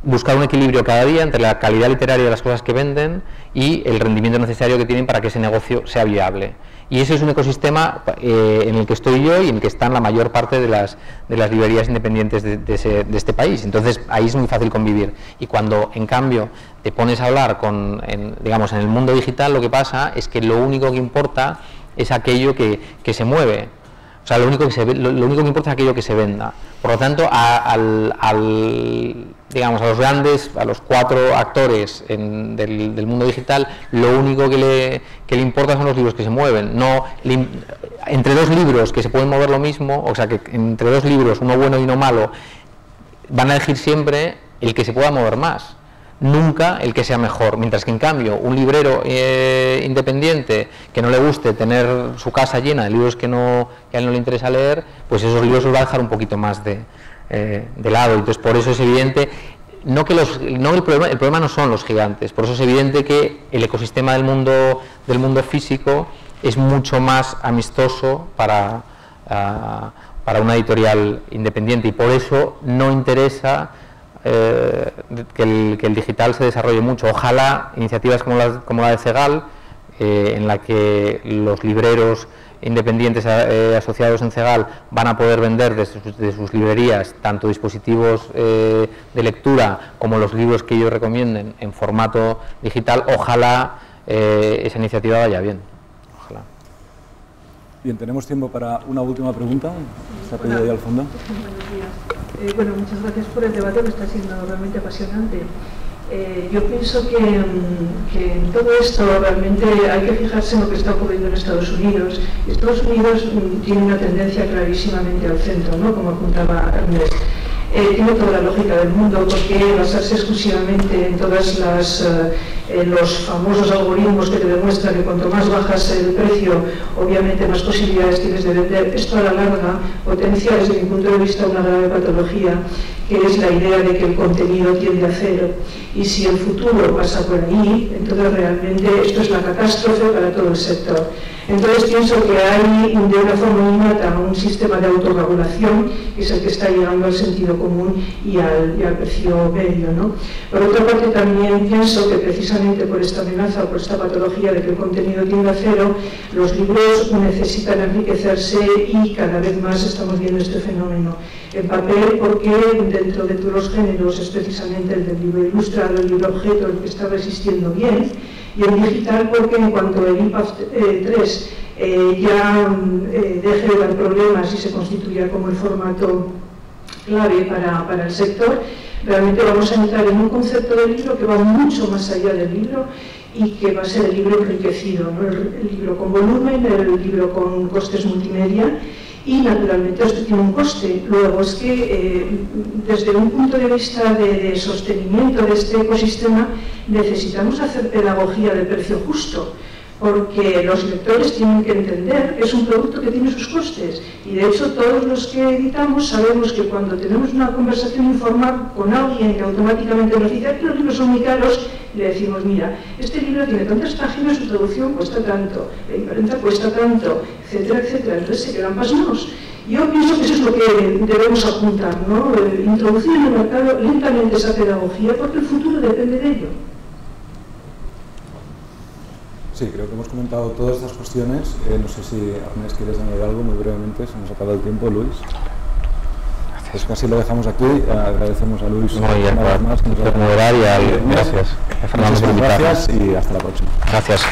buscar un equilibrio cada día entre la calidad literaria de las cosas que venden y el rendimiento necesario que tienen para que ese negocio sea viable. Y ese es un ecosistema en el que estoy yo y en el que están la mayor parte de las librerías independientes de este país. Entonces ahí es muy fácil convivir. Y cuando en cambio te pones a hablar digamos, en el mundo digital, lo que pasa es que lo único que importa es aquello que se mueve. O sea, lo único que importa es aquello que se venda. Por lo tanto, digamos, a los grandes, a los 4 actores del mundo digital, lo único que le importa son los libros que se mueven. No, entre 2 libros que se pueden mover lo mismo, o sea, que entre 2 libros, uno bueno y uno malo, van a elegir siempre el que se pueda mover más, nunca el que sea mejor. Mientras que en cambio un librero independiente que no le guste tener su casa llena de libros que a él no le interesa leer, pues esos libros los va a dejar un poquito más de lado. Entonces por eso es evidente, el problema no son los gigantes, por eso es evidente que el ecosistema del mundo físico es mucho más amistoso para una editorial independiente, y por eso no interesa que el digital se desarrolle mucho. Ojalá iniciativas como la de CEGAL, en la que los libreros independientes asociados en CEGAL van a poder vender desde sus librerías tanto dispositivos de lectura como los libros que ellos recomienden en formato digital. Ojalá esa iniciativa vaya bien. Ojalá. Bien, tenemos tiempo para una última pregunta. Se ha pedido ahí al fondo. Buenos días. Bueno, muchas gracias por el debate, que está siendo realmente apasionante. Yo pienso que en todo esto realmente hay que fijarse en lo que está ocurriendo en Estados Unidos. Estados Unidos tiene una tendencia clarísimamente al centro, ¿no? Como apuntaba Ernest. Tiene toda la lógica del mundo, porque basarse exclusivamente en todas los famosos algoritmos que te demuestran que cuanto más bajas el precio, obviamente más posibilidades tienes de vender. Esto a la larga potencia, desde mi punto de vista, una grave patología, que es la idea de que el contenido tiende a cero. Y si el futuro pasa por ahí, entonces realmente esto es la catástrofe para todo el sector. Entonces pienso que hay de una forma innata un sistema de autorregulación, que es el que está llegando al sentido común y al precio medio, ¿no? Por otra parte, también pienso que precisamente por esta amenaza o por esta patología de que el contenido tiende a cero, los libros necesitan enriquecerse y cada vez más estamos viendo este fenómeno. En papel, porque dentro de todos los géneros es precisamente el del libro ilustrado, el libro objeto, el que está resistiendo bien, y en digital porque en cuanto el IPAF 3 ya deje de dar problemas y se constituya como el formato clave para el sector, realmente vamos a entrar en un concepto de libro que va mucho más allá del libro y que va a ser el libro enriquecido, ¿no? El libro con volumen, el libro con costes multimedia. Y naturalmente esto tiene un coste. Luego es que desde un punto de vista de sostenimiento de este ecosistema necesitamos hacer pedagogía de precio justo, porque los lectores tienen que entender que es un producto que tiene sus costes. Y de hecho todos los que editamos sabemos que cuando tenemos una conversación informal con alguien que automáticamente nos dice que los libros son muy caros, le decimos, mira, este libro tiene tantas páginas, su traducción cuesta tanto, la imprenta cuesta tanto, etcétera, etcétera. Entonces se quedan pasmados. Yo pienso que eso es lo que debemos apuntar, ¿no? Introducir en el mercado lentamente esa pedagogía, porque el futuro depende de ello. Sí, creo que hemos comentado todas estas cuestiones. No sé si Ernest quieres añadir algo muy brevemente, se nos ha acabado el tiempo. Luis. Pues casi lo dejamos aquí. Agradecemos a Luis una vez más por moderar y gracias. Muchas gracias y hasta la próxima. Gracias.